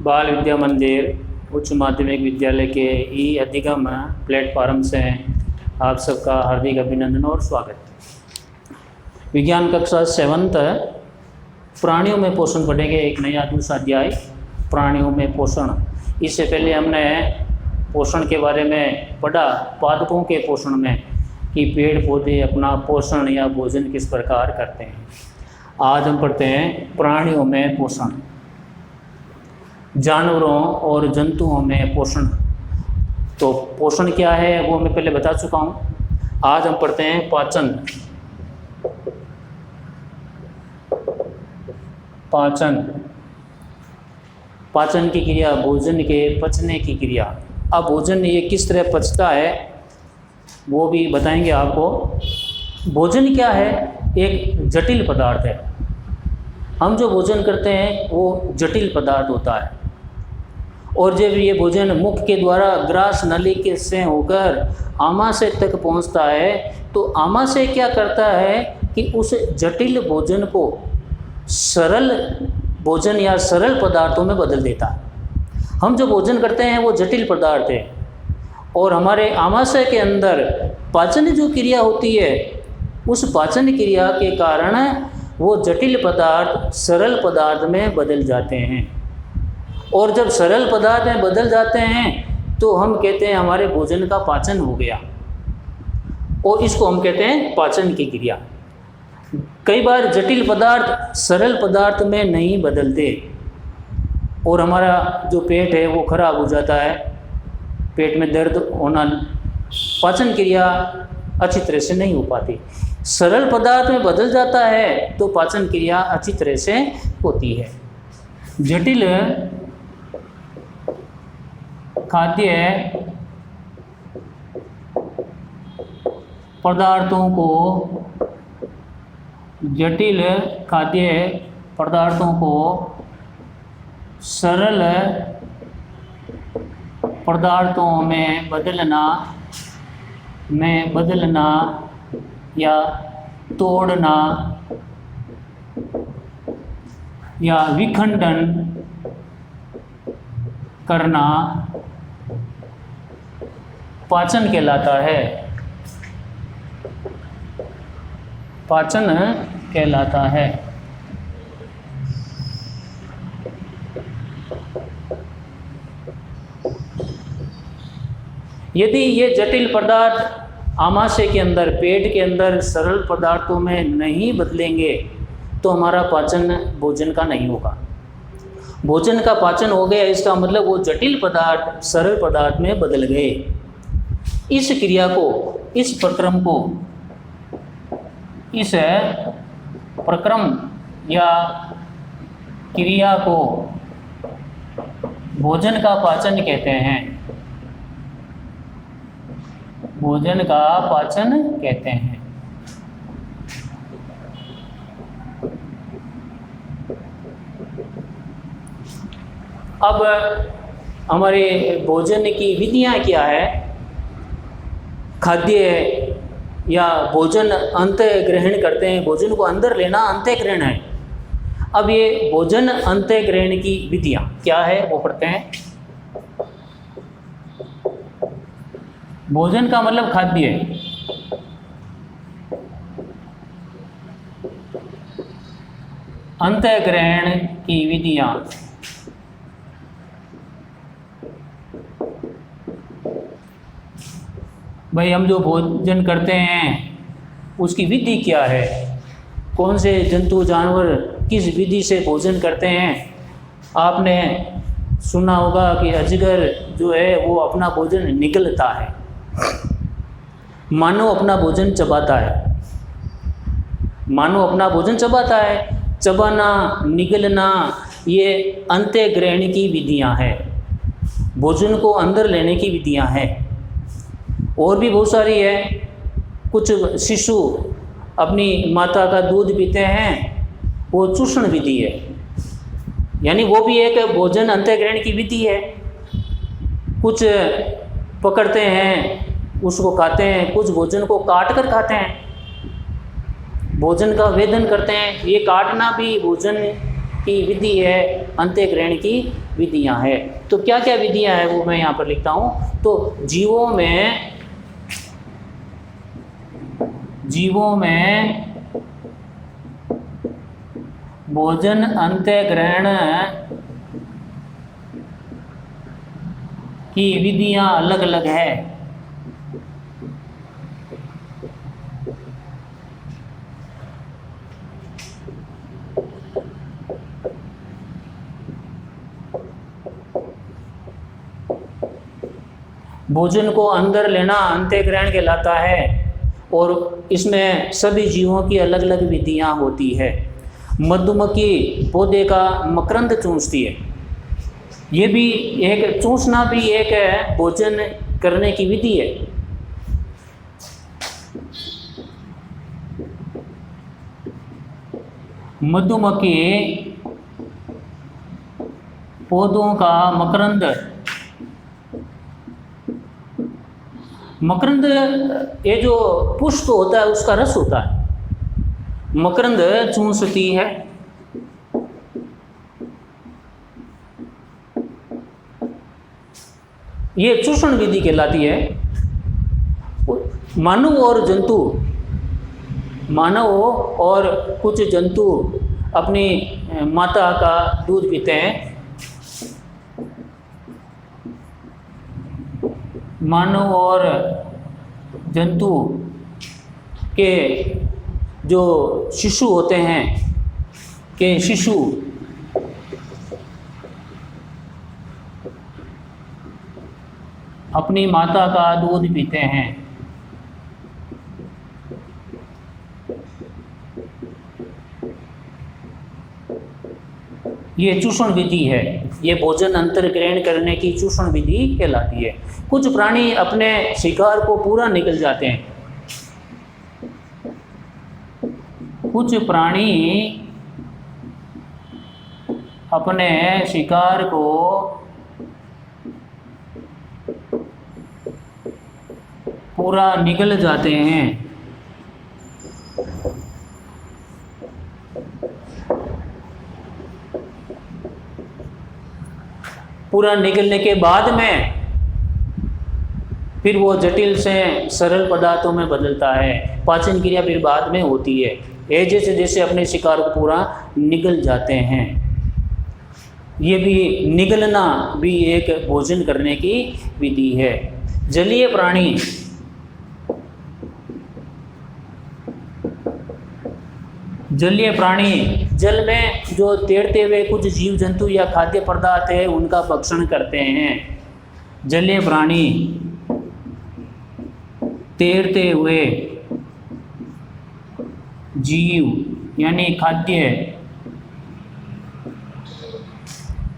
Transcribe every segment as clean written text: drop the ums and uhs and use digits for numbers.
बाल विद्या मंदिर उच्च माध्यमिक विद्यालय के ई अधिगम प्लेटफॉर्म से आप सबका हार्दिक अभिनंदन और स्वागत। विज्ञान कक्षा 7th प्राणियों में पोषण पढ़ेंगे। एक नया दूसरा अध्याय प्राणियों में पोषण। इससे पहले हमने पोषण के बारे में पढ़ा, पादपों के पोषण में, कि पेड़ पौधे अपना पोषण या भोजन किस प्रकार करते हैं। आज हम पढ़ते हैं प्राणियों में पोषण, जानवरों और जंतुओं में पोषण। तो पोषण क्या है वो मैं पहले बता चुका हूँ। आज हम पढ़ते हैं पाचन। पाचन की क्रिया, भोजन के पचने की क्रिया। अब भोजन ये किस तरह पचता है वो भी बताएंगे आपको। भोजन क्या है? एक जटिल पदार्थ है। हम जो भोजन करते हैं वो जटिल पदार्थ होता है, और जब ये भोजन मुख के द्वारा ग्रास नली के से होकर आमाशय तक पहुंचता है तो आमाशय क्या करता है कि उस जटिल भोजन को सरल भोजन या सरल पदार्थों में बदल देता है। हम जो भोजन करते हैं वो जटिल पदार्थ है, और हमारे आमाशय के अंदर पाचन जो क्रिया होती है उस पाचन क्रिया के कारण वो जटिल पदार्थ सरल पदार्थ में बदल जाते हैं। और जब सरल पदार्थ में बदल जाते हैं तो हम कहते हैं हमारे भोजन का पाचन हो गया, और इसको हम कहते हैं पाचन की क्रिया। कई बार जटिल पदार्थ सरल पदार्थ में नहीं बदलते और हमारा जो पेट है वो खराब हो जाता है, पेट में दर्द होना, पाचन क्रिया अच्छी तरह से नहीं हो पाती। सरल पदार्थ में बदल जाता है तो पाचन क्रिया अच्छी तरह से होती है। जटिल खाद्य पदार्थों को सरल पदार्थों में बदलना या तोड़ना या विखंडन करना पाचन कहलाता है। पाचन कहलाता है। यदि ये जटिल पदार्थ आमाशय के अंदर, पेट के अंदर सरल पदार्थों में नहीं बदलेंगे तो हमारा पाचन भोजन का नहीं होगा। भोजन का पाचन हो गया इसका मतलब वो जटिल पदार्थ सरल पदार्थ में बदल गए। इस क्रिया को, इस प्रक्रम या क्रिया को भोजन का पाचन कहते हैं। भोजन का पाचन कहते हैं। अब हमारे भोजन की विधियां क्या है? खाद्य या भोजन अंतः ग्रहण करते हैं, भोजन को अंदर लेना अंतः ग्रहण है। अब ये भोजन अंतः ग्रहण की विधियां क्या है वो पढ़ते हैं। भोजन का मतलब खाद्य है। अंतः ग्रहण की विधियां। भाई हम जो भोजन करते हैं उसकी विधि क्या है? कौन से जंतु जानवर किस विधि से भोजन करते हैं? आपने सुना होगा कि अजगर जो है वो अपना भोजन निगलता है, मानव अपना भोजन चबाता है। मानव अपना भोजन चबाता है। चबाना, निगलना ये अंतः ग्रहण की विधियां हैं, भोजन को अंदर लेने की विधियां हैं। और भी बहुत सारी है। कुछ शिशु अपनी माता का दूध पीते हैं, वो चूषण विधि है, यानी वो भी एक भोजन अंतःग्रहण की विधि है। कुछ पकड़ते हैं उसको खाते हैं, कुछ भोजन को काट कर खाते हैं, भोजन का वेदन करते हैं। ये काटना भी भोजन की विधि है, अंतःग्रहण की विधियां हैं। तो क्या क्या विधियां हैं वो मैं यहाँ पर लिखता हूँ। तो जीवों में भोजन अंत्यग्रहण की विधियां अलग अलग है। भोजन को अंदर लेना अंत्यग्रहण कहलाता है और इसमें सभी जीवों की अलग अलग विधियां होती है। मधुमक्खी पौधे का मकरंद चूसती है, ये भी एक चूसना भी एक भोजन करने की विधि है। मधुमक्खी पौधों का मकरंद ये जो पुष्प होता है उसका रस होता है, मकरंद चूसती है। ये चूषण विधि कहलाती है। मानव और कुछ जंतु अपनी माता का दूध पीते हैं। मानव और जंतु के जो शिशु होते हैं अपनी माता का दूध पीते हैं। ये चूषण विधि है, ये भोजन अंतर्ग्रहण करने की चूषण विधि कहलाती है। कुछ प्राणी अपने शिकार को पूरा निगल जाते हैं। कुछ प्राणी अपने शिकार को पूरा निगल जाते हैं। पूरा निगलने के बाद में फिर वो जटिल से सरल पदार्थों में बदलता है। पाचन क्रिया फिर बाद में होती है। ये जैसे जैसे अपने शिकार को पूरा निगल जाते हैं। ये भी निगलना भी एक भोजन करने की विधि है। जलीय प्राणी जल में जो तैरते हुए कुछ जीव जंतु या खाद्य पदार्थ है उनका भक्षण करते हैं। जलीय प्राणी तैरते हुए जीव यानी खाद्य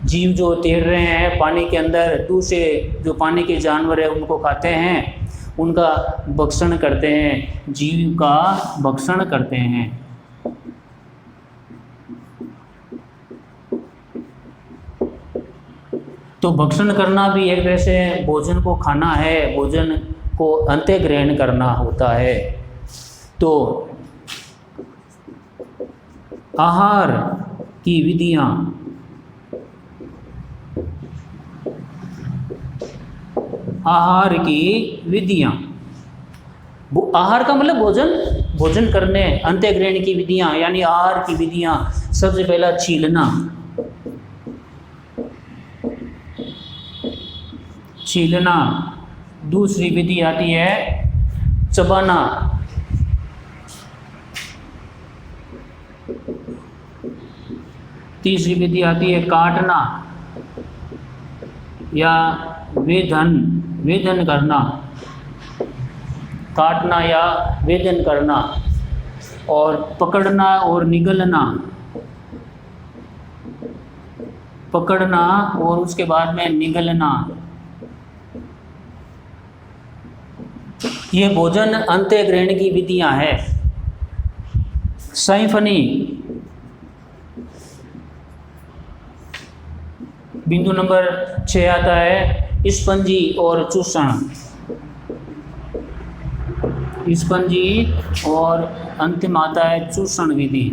जीव जो तैर रहे हैं पानी के अंदर, दूसरे जो पानी के जानवर है उनको खाते हैं, उनका भक्षण करते हैं, जीव का भक्षण करते हैं। तो भक्षण करना भी एक तरह से भोजन को खाना है, भोजन को अंत्यग्रहण करना होता है। तो आहार की विधियां, आहार का मतलब भोजन करने, अंत्यग्रहण की विधियां यानी आहार की विधियां। सबसे पहला छीलना, दूसरी विधि आती है चबाना, तीसरी विधि आती है काटना या वेदन करना, काटना या वेदन करना, और पकड़ना और निगलना, पकड़ना और उसके बाद में निगलना। ये भोजन अंत्यग्रहण की विधियां हैं। सैंफनी, बिंदु नंबर 6 आता है स्पंजी और चूषण। स्पंजी और अंतिम आता है चूषण विधि।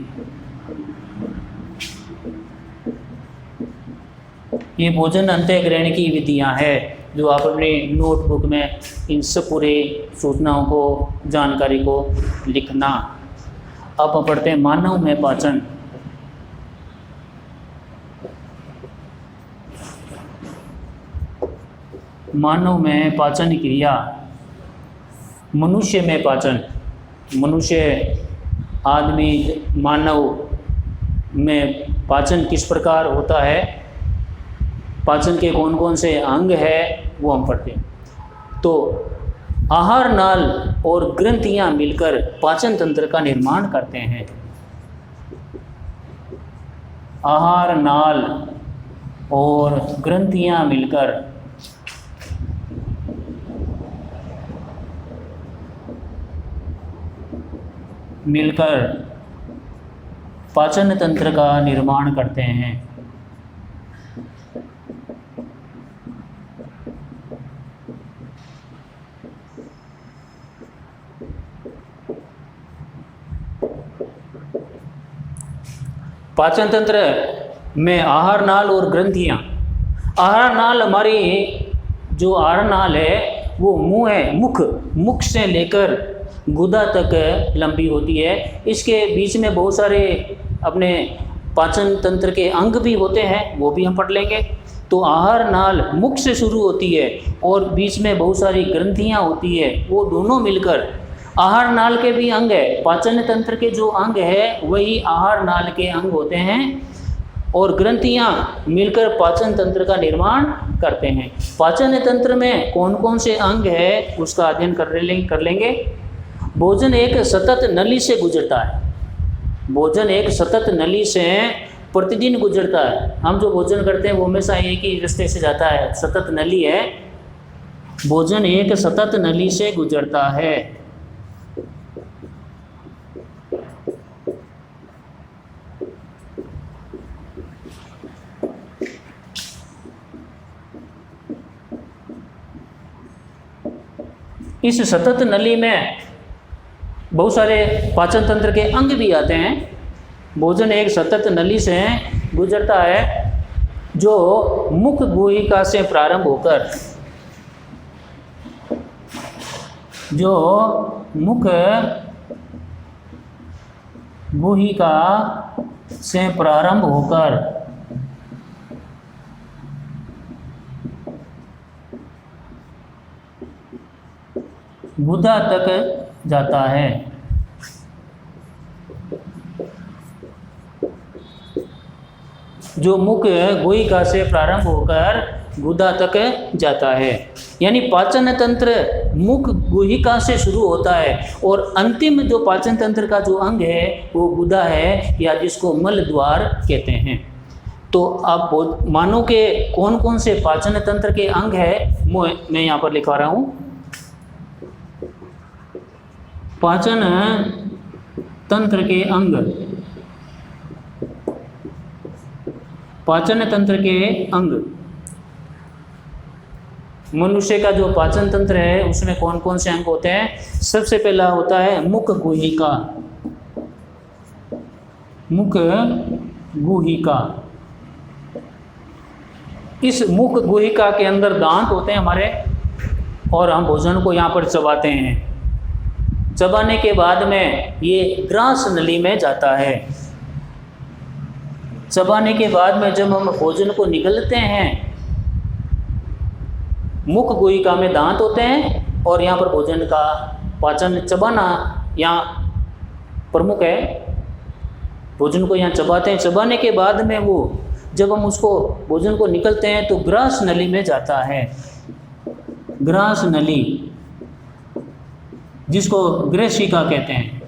ये भोजन अंतःग्रहण की विधियाँ हैं जो आप अपने नोटबुक में इन सब पूरे सूचनाओं को, जानकारी को लिखना। अब हम पढ़ते हैं मानव में पाचन। मानव में पाचन क्रिया। मनुष्य में पाचन, मनुष्य आदमी मानव में पाचन किस प्रकार होता है, पाचन के कौन कौन से अंग है वो हम पढ़ते हैं। तो आहार नाल और ग्रंथियां मिलकर पाचन तंत्र का निर्माण करते हैं। आहार नाल और ग्रंथियां मिलकर पाचन तंत्र का निर्माण करते हैं। पाचन तंत्र में आहार नाल और ग्रंथियां। आहार नाल, हमारी जो आहार नाल है वो मुंह है, मुख से लेकर गुदा तक लंबी होती है। इसके बीच में बहुत सारे अपने पाचन तंत्र के अंग भी होते हैं, वो भी हम पढ़ लेंगे। तो आहार नाल मुख से शुरू होती है और बीच में बहुत सारी ग्रंथियां होती है, वो दोनों मिलकर आहार नाल के भी अंग है। पाचन तंत्र के जो अंग है वही आहार नाल के अंग होते हैं और ग्रंथियां मिलकर पाचन तंत्र का निर्माण करते हैं। पाचन तंत्र में कौन कौन से अंग है उसका अध्ययन कर लेंगे। भोजन एक सतत नली से गुजरता है। भोजन एक सतत नली से प्रतिदिन गुजरता है। हम जो भोजन करते हैं वो हमेशा एक ही रास्ते से जाता है, सतत नली है। भोजन एक सतत नली से गुजरता है। इस सतत नली में बहुत सारे पाचन तंत्र के अंग भी आते हैं। भोजन एक सतत नली से गुजरता है जो मुख गुहिका से प्रारंभ होकर, जो मुख गुहिका से प्रारंभ होकर गुदा तक जाता है। जो मुख गुहिका से प्रारंभ होकर गुदा तक जाता है। यानी पाचन तंत्र मुख गुहिका से शुरू होता है और अंतिम जो पाचन तंत्र का जो अंग है वो गुदा है, या जिसको मल द्वार कहते हैं। तो आप मानो के कौन कौन से पाचन तंत्र के अंग है मैं यहाँ पर लिखवा रहा हूँ। पाचन तंत्र के अंग, पाचन तंत्र के अंग। मनुष्य का जो पाचन तंत्र है उसमें कौन कौन से अंग होते हैं। सबसे पहला होता है मुख गुहिका। मुख गुहिका, इस मुख गुहिका के अंदर दांत होते हैं हमारे, और हम भोजन को यहाँ पर चबाते हैं। चबाने के बाद में ये ग्रास नली में जाता है। चबाने के बाद में जब हम भोजन को निगलते हैं, मुख गुहिका में दांत होते हैं और यहाँ पर भोजन का पाचन चबाना यहाँ प्रमुख है। भोजन को यहाँ चबाते हैं। चबाने के बाद में वो जब हम उसको भोजन को निकलते हैं तो ग्रास नली में जाता है। ग्रास नली, जिसको ग्रेशिका कहते हैं।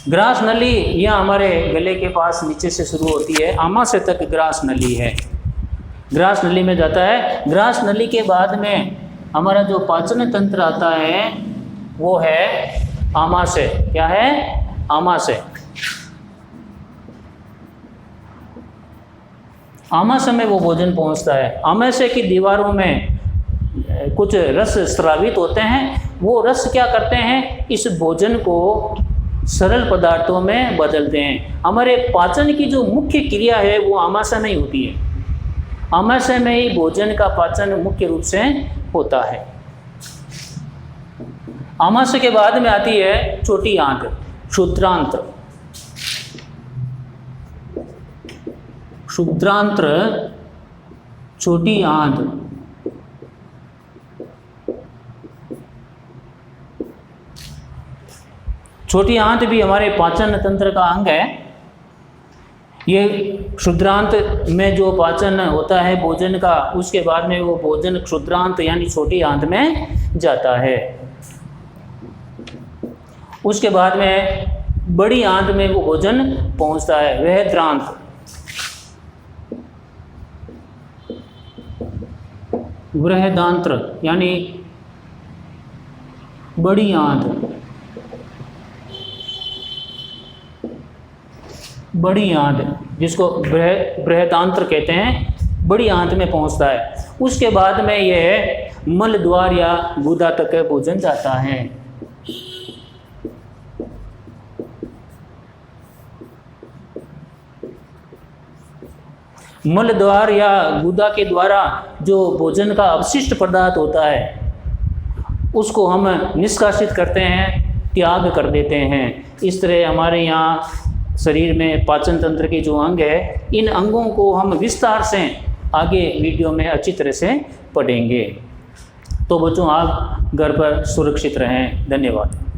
ग्रास नली यह हमारे गले के पास नीचे से शुरू होती है, आमाशय तक ग्रास नली है। ग्रास नली में जाता है। ग्रास नली के बाद में हमारा जो पाचन तंत्र आता है वो है आमाशय। क्या है? आमाशय। आमाशय में वो भोजन पहुंचता है। आमाशय की दीवारों में कुछ रस स्रावित होते हैं। वो रस क्या करते हैं, इस भोजन को सरल पदार्थों में बदलते हैं। हमारे पाचन की जो मुख्य क्रिया है वो आमाशय में ही होती है। आमाशय में ही भोजन का पाचन मुख्य रूप से होता है। आमाशय के बाद में आती है छोटी आंत, क्षुद्रांत्र। क्षुद्रांत्र, छोटी आंत। छोटी आंत भी हमारे पाचन तंत्र का अंग है। ये क्षुद्रांत में जो पाचन होता है भोजन का, उसके बाद में वो भोजन क्षुद्रांत यानी छोटी आंत में जाता है। उसके बाद में बड़ी आंत में वो भोजन पहुंचता है, वह द्रांत। बृहदांत्र यानी बड़ी आंत। बड़ी आंत जिसको बृहदांत्र कहते हैं, बड़ी आंत में पहुंचता है। उसके बाद में यह मल द्वार या गुदा तक भोजन जाता है। मल द्वार या गुदा के द्वारा जो भोजन का अवशिष्ट पदार्थ होता है उसको हम निष्कासित करते हैं, त्याग कर देते हैं। इस तरह हमारे यहाँ शरीर में पाचन तंत्र के जो अंग है, इन अंगों को हम विस्तार से आगे वीडियो में अच्छी तरह से पढ़ेंगे। तो बच्चों, आप घर पर सुरक्षित रहें। धन्यवाद।